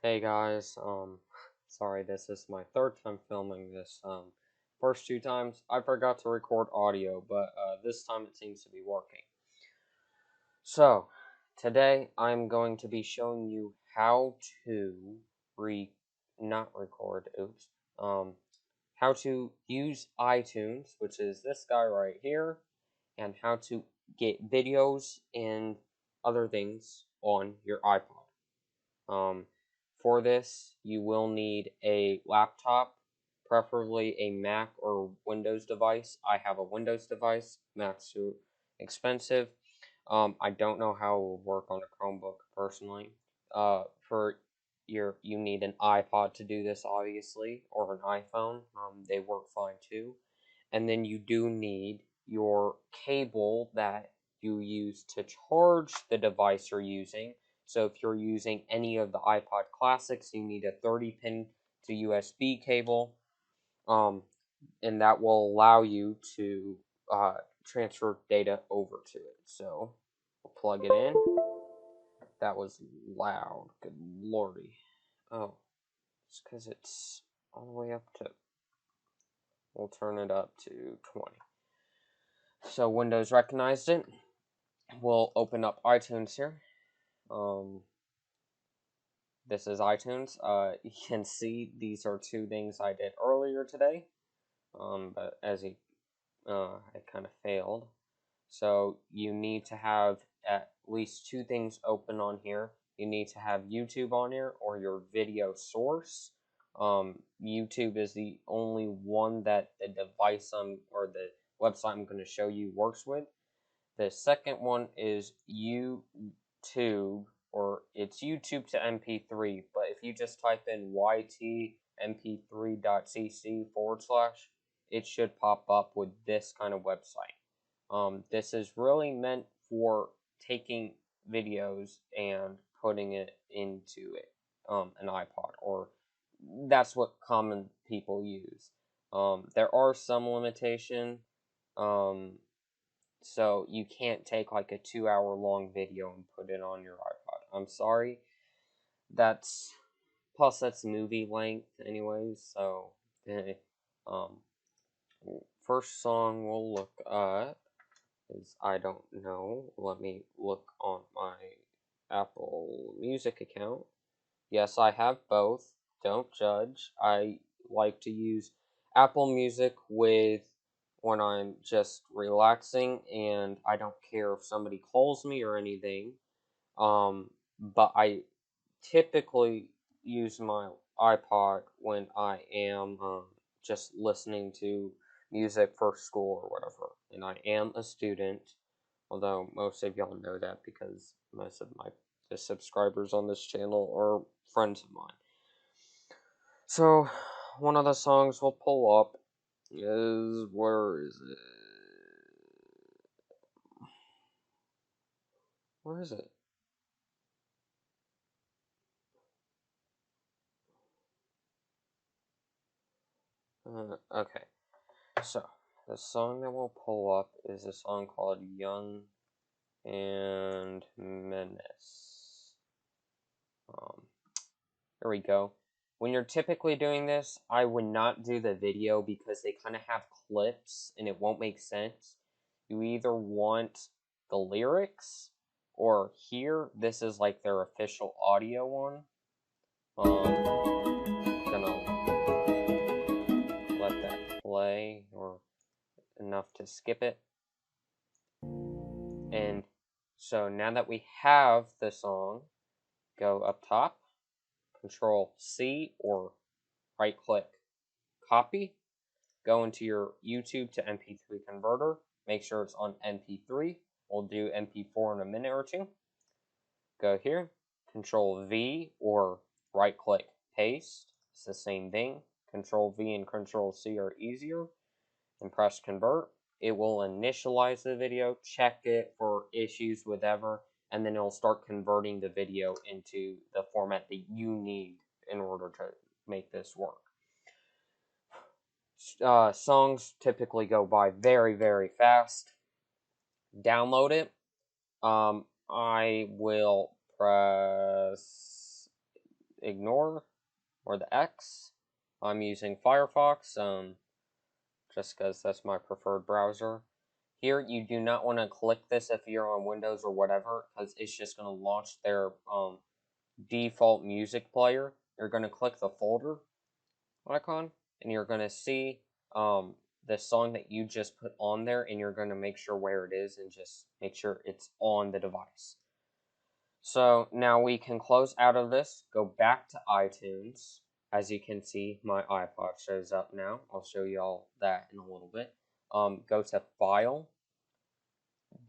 Hey guys, sorry, this is my third time filming this. First two times I forgot to record audio, but this time it seems to be working. So, today I'm going to be showing you how to not record, oops, how to use iTunes, which is this guy right here, and how to get videos and other things on your iPod. For this, you will need a laptop, preferably a Mac or Windows device. I have a Windows device. Mac's too expensive. I don't know how it will work on a Chromebook personally. You need an iPod to do this, obviously, or an iPhone. They work fine too. And then you do need your cable that you use to charge the device you're using. So if you're using any of the iPod Classics, you need a 30-pin to USB cable, and that will allow you to transfer data over to it. So we'll plug it in. That was loud. Good lordy. Oh, it's because it's all the way up to. We'll turn it up to 20. So Windows recognized it. We'll open up iTunes here. This is iTunes. You can see these are two things I did earlier today. But as it kind of failed. So you need to have at least two things open on here. You need to have YouTube on here or your video source. YouTube is the only one that the device or the website I'm going to show you works with. The second one is YouTube, or it's YouTube to MP3, but if you just type in ytmp3.cc/, it should pop up with this kind of website. This is really meant for taking videos and putting it into an iPod, or that's what common people use. There are some limitation. So you can't take like a 2-hour long video and put it on your iPod. I'm sorry. Plus that's movie length anyways, so um first song we'll look at is I Don't Know. Let me look on my Apple Music account. Yes, I have both. Don't judge. I like to use Apple Music when I'm just relaxing and I don't care if somebody calls me or anything. But I typically use my iPod when I am just listening to music for school or whatever. And I am a student, although most of y'all know that because most of the subscribers on this channel are friends of mine. So, one of the songs we'll pull up is, where is it? Where is it? Okay, so the song that we'll pull up is a song called Young and Menace. There we go. When you're typically doing this, I would not do the video because they kind of have clips and it won't make sense. You either want the lyrics, or here, this is like their official audio one. Gonna let that play, or enough to skip it. And so now that we have the song, go up top, Control C, or right click, copy, go into your YouTube to MP3 converter, make sure it's on MP3. We'll do MP4 in a minute or two. Go here, Control V, or right click, paste. It's the same thing. Control V and Control C are easier. And press convert. It will initialize the video, check it for issues, whatever, and then it'll start converting the video into the format that you need in order to make this work. Songs typically go by very, very fast. Download it. I will press ignore, or the X. I'm using Firefox, just because that's my preferred browser. Here, you do not want to click this if you're on Windows or whatever, because it's just going to launch their default music player. You're going to click the folder icon, and you're going to see the song that you just put on there, and you're going to make sure where it is and just make sure it's on the device. So now we can close out of this, go back to iTunes. As you can see, my iPod shows up now. I'll show you all that in a little bit. Go to File,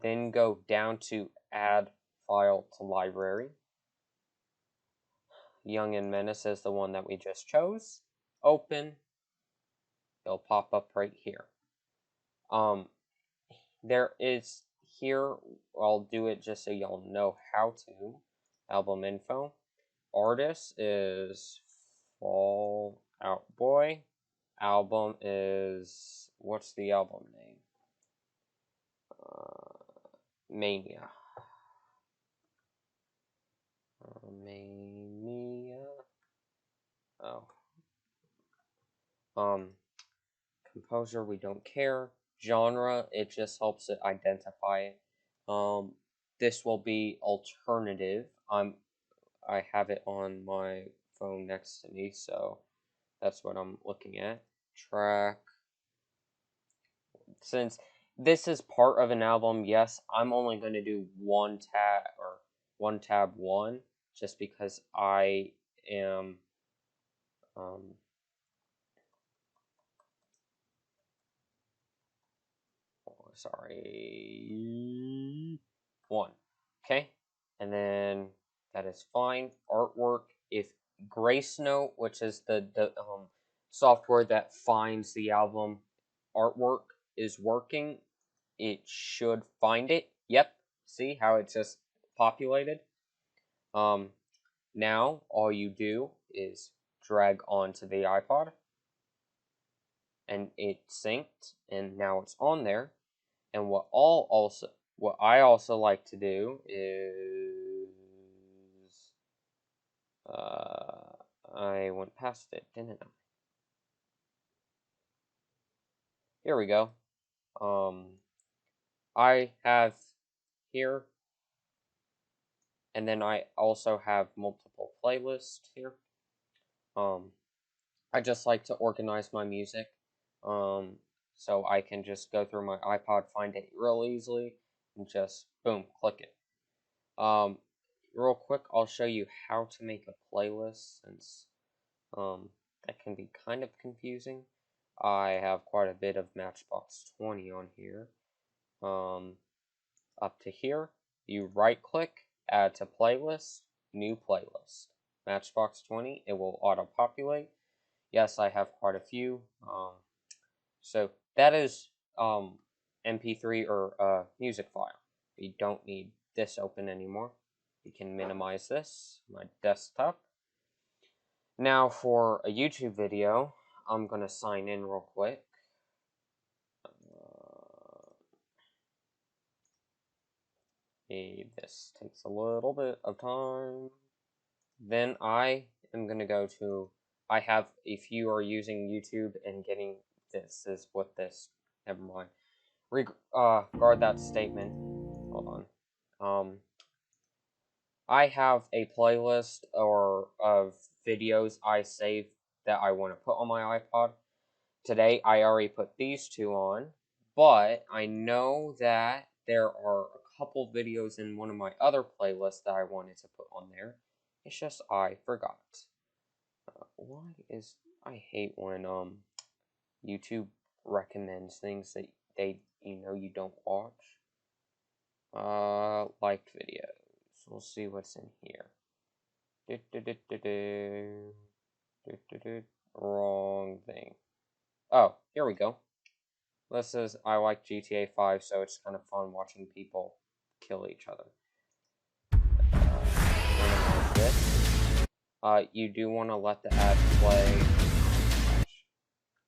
then go down to Add File to Library. Young and Menace is the one that we just chose. Open. It'll pop up right here. There is here, I'll do it just so y'all know how to. Album info. Artist is Fall Out Boy. Album is, what's the album name? Mania. Mania. Oh. Composer, we don't care. Genre, it just helps it identify it. This will be alternative. I have it on my phone next to me, so that's what I'm looking at. Track. Since this is part of an album, yes, I'm only going to do one tab one, just because I am sorry, one. Okay, and then that is fine. Artwork, if Grace Note, which is the software that finds the album artwork, is working, it should find it. Yep, see how it just populated? Now all you do is drag onto the iPod, and it synced, and now it's on there. And what I also like to do is I went past it, didn't I? Here we go. I have here, and then I also have multiple playlists here. I just like to organize my music, so I can just go through my iPod, find it real easily, and just boom, click it. Real quick, I'll show you how to make a playlist, since that can be kind of confusing. I have quite a bit of Matchbox 20 on here. Up to here, you right click, add to playlist, new playlist. Matchbox 20, it will auto populate. Yes, I have quite a few. So that is MP3 or music file. You don't need this open anymore. You can minimize this, my desktop. Now for a YouTube video, I'm going to sign in real quick. This takes a little bit of time. Then I am going to go to, if you are using YouTube and getting this is what this, never mind. Guard that statement. Hold on. I have a playlist of videos I saved that I want to put on my iPod. Today, I already put these two on, but I know that there are a couple videos in one of my other playlists that I wanted to put on there. It's just I forgot. I hate when YouTube recommends things that you don't watch. Liked videos. We'll see what's in here. Wrong thing. Oh, here we go. This is, I like GTA 5, so it's kind of fun watching people kill each other. You do want to let the ad play.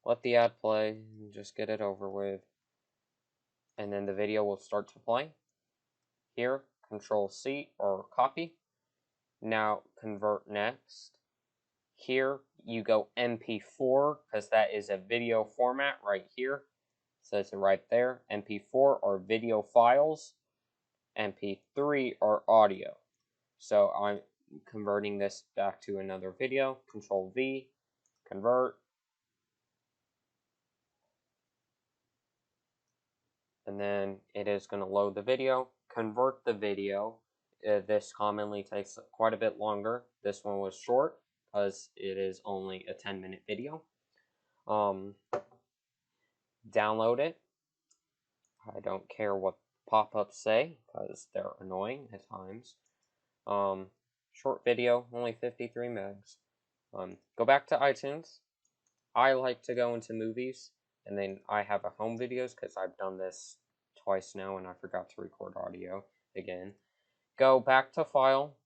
Let the ad play, and just get it over with. And then the video will start to play. Here, Control C or copy. Now convert next. Here you go MP4 because that is a video format right here. It says it right there. MP4 are video files. MP3 are audio. So I'm converting this back to another video. Control V, convert. And then it is going to load the video, convert the video. This commonly takes quite a bit longer. This one was short because it is only a 10-minute video. Download it. I don't care what pop-ups say because they're annoying at times. Short video, only 53 megs. Go back to iTunes. I like to go into movies, and then I have a home videos because I've done this twice now and I forgot to record audio again. Go back to File,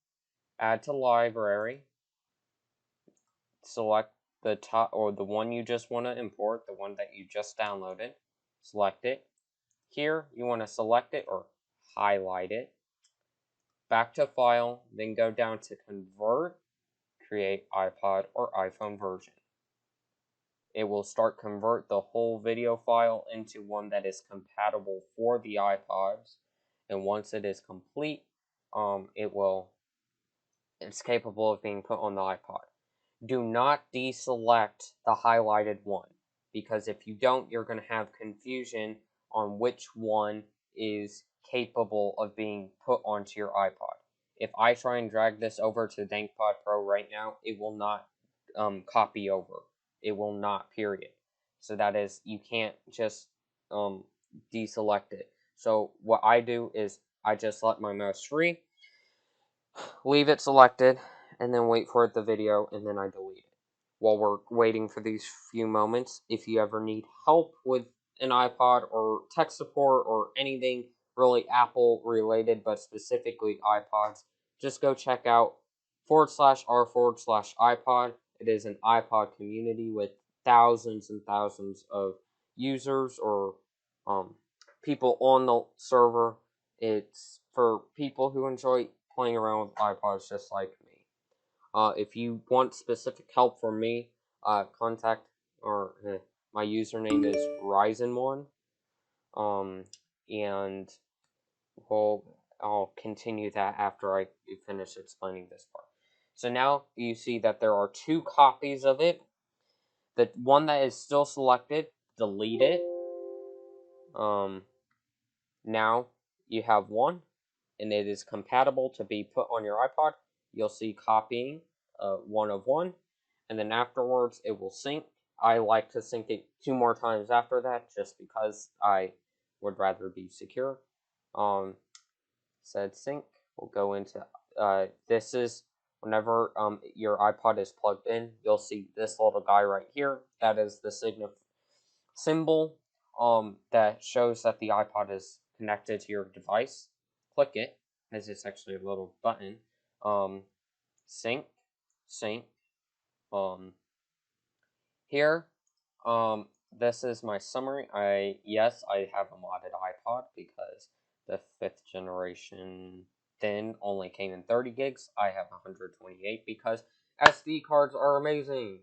add to Library, select the top or the one you just want to import, the one that you just downloaded. Select it. Here you want to select it or highlight it. Back to File, then go down to Convert, create iPod or iPhone version. It will start convert the whole video file into one that is compatible for the iPods, and once it is complete, it's capable of being put on the iPod. Do not deselect the highlighted one, because if you don't, you're going to have confusion on which one is capable of being put onto your iPod. If I try and drag this over to DankPod Pro right now, it will not copy over. It will not, period. So that is, you can't just deselect it. So what I do is I just let my mouse free, leave it selected, and then wait for the video, and then I delete it. While we're waiting for these few moments, if you ever need help with an iPod or tech support or anything really Apple related, but specifically iPods, just go check out /r/iPod. It is an iPod community with thousands and thousands of users or people on the server. It's for people who enjoy playing around with iPods just like me. If you want specific help from me, contact or my username is Ryzen1. And I'll continue that after I finish explaining this part. So now you see that there are 2 copies of it. The one that is still selected, delete it. Now you have one, and it is compatible to be put on your iPod. You'll see copying 1 of 1, and then afterwards it will sync. I like to sync it 2 more times after that, just because I would rather be secure. Said sync. We'll go into this is whenever your iPod is plugged in, you'll see this little guy right here. That is the symbol that shows that the iPod is connected to your device. Click it, as it's actually a little button. Sync. Here, this is my summary. Yes, I have a modded iPod because the 5th generation then only came in 30 gigs. I have 128 because SD cards are amazing.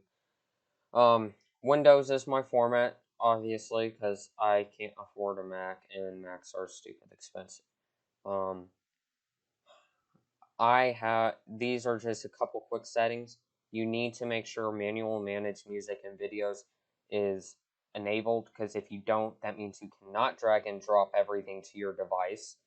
Windows is my format, obviously, because I can't afford a Mac, and Macs are stupid expensive. These are just a couple quick settings. You need to make sure manual manage music and videos is enabled, because if you don't, that means you cannot drag and drop everything to your device.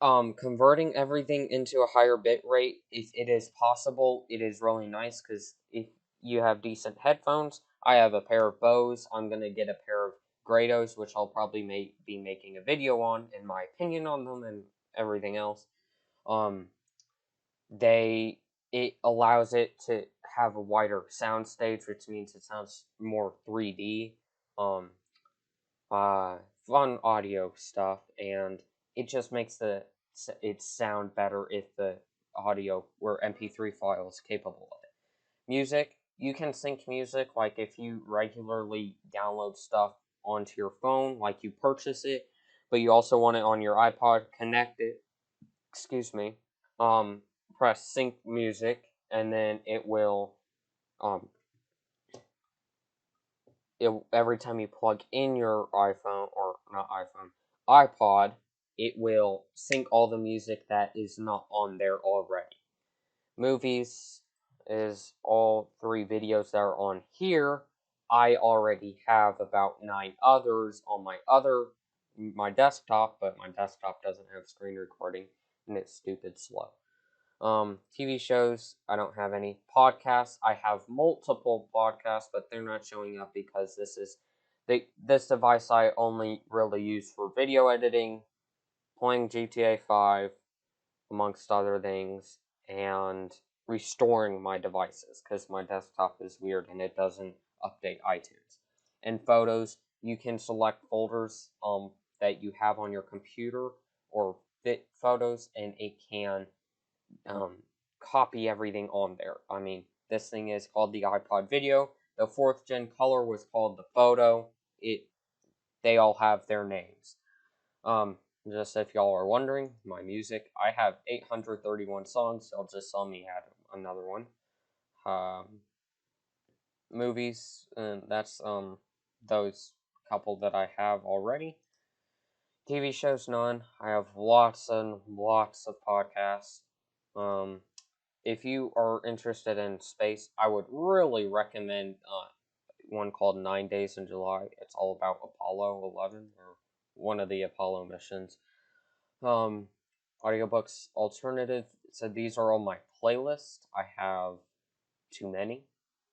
Converting everything into a higher bit rate, if it is possible, it is really nice, because if you have decent headphones, I have a pair of Bose, I'm going to get a pair of Grados, which I'll probably be making a video on, in my opinion on them and everything else. It allows it to have a wider sound stage, which means it sounds more 3D, fun audio stuff, and it just makes it sound better if the audio or MP3 file is capable of it. Music, you can sync music, like if you regularly download stuff onto your phone, like you purchase it, but you also want it on your iPod, connect it, press sync music, and then it will every time you plug in your iPhone, or not iPhone, iPod, it will sync all the music that is not on there already. Movies is all 3 videos that are on here. I already have about 9 others on my desktop, but my desktop doesn't have screen recording, and it's stupid slow. TV shows, I don't have any. Podcasts, I have multiple podcasts, but they're not showing up because this device I only really use for video editing, playing GTA 5, amongst other things, and restoring my devices because my desktop is weird and it doesn't update iTunes. And photos, you can select folders that you have on your computer or fit photos, and it can copy everything on there. I mean, this thing is called the iPod Video. The 4th gen color was called the Photo. They all have their names. Just if y'all are wondering, my music, I have 831 songs. I'll just let me add another one. Movies, and that's those couple that I have already. TV shows, none. I have lots and lots of podcasts. If you are interested in space, I would really recommend one called 9 Days in July. It's all about Apollo 11, or one of the Apollo missions. Audiobooks alternative. So these are on my playlist. I have too many,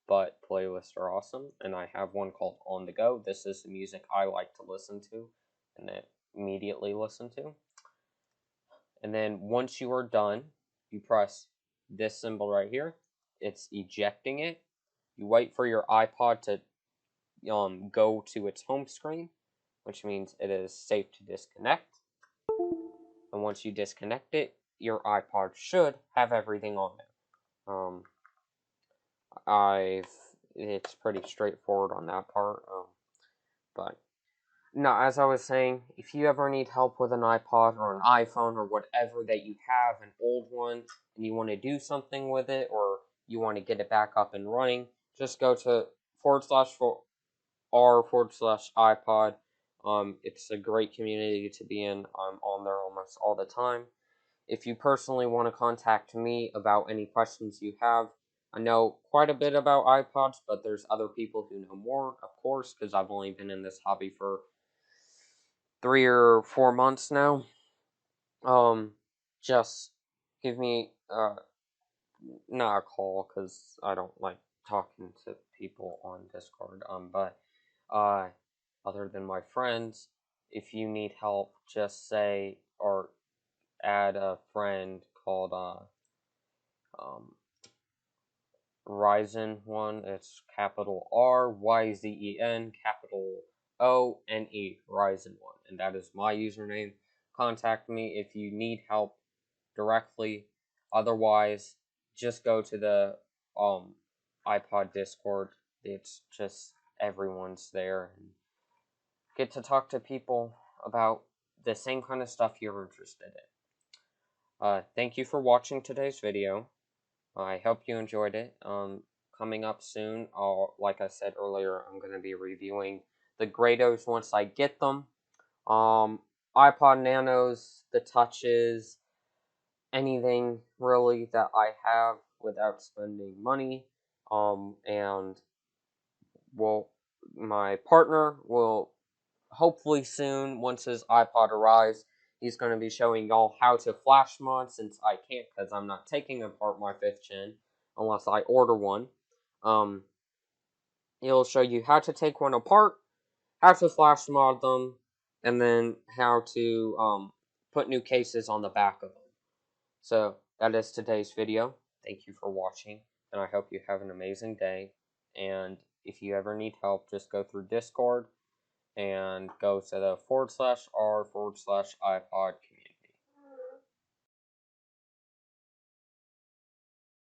but playlists are awesome. And I have one called On the Go. This is the music I like to listen to and then immediately listen to. And then once you are done, you press this symbol right here. It's ejecting it. You wait for your iPod to go to its home screen, which means it is safe to disconnect. And once you disconnect it, your iPod should have everything on there. It's pretty straightforward on that part. But no, as I was saying, if you ever need help with an iPod or an iPhone or whatever that you have, an old one, and you want to do something with it, or you want to get it back up and running, just go to /r/iPod. It's a great community to be in. I'm on there almost all the time. If you personally want to contact me about any questions you have, I know quite a bit about iPods, but there's other people who know more, of course, because I've only been in this hobby for 3 or 4 months now. Just give me not a call, because I don't like talking to people on Discord. But other than my friends, if you need help, just say or add a friend called Ryzen one. It's capital RYZEN, capital ONE, Ryzen one, and that is my username. Contact me if you need help directly. Otherwise, just go to the iPod Discord. It's just everyone's there, and get to talk to people about the same kind of stuff you're interested in. Thank you for watching today's video. I hope you enjoyed it. Coming up soon, like I said earlier, I'm going to be reviewing the Grados once I get them. iPod Nanos, the Touches, anything really that I have without spending money. And my partner will hopefully soon, once his iPod arrives, he's going to be showing y'all how to flash mod, since I can't, because I'm not taking apart my 5th gen unless I order one. He'll show you how to take one apart, how to flash mod them, and then how to put new cases on the back of them. So that is today's video. Thank you for watching, and I hope you have an amazing day. And if you ever need help, just go through Discord and go to the /r/iPod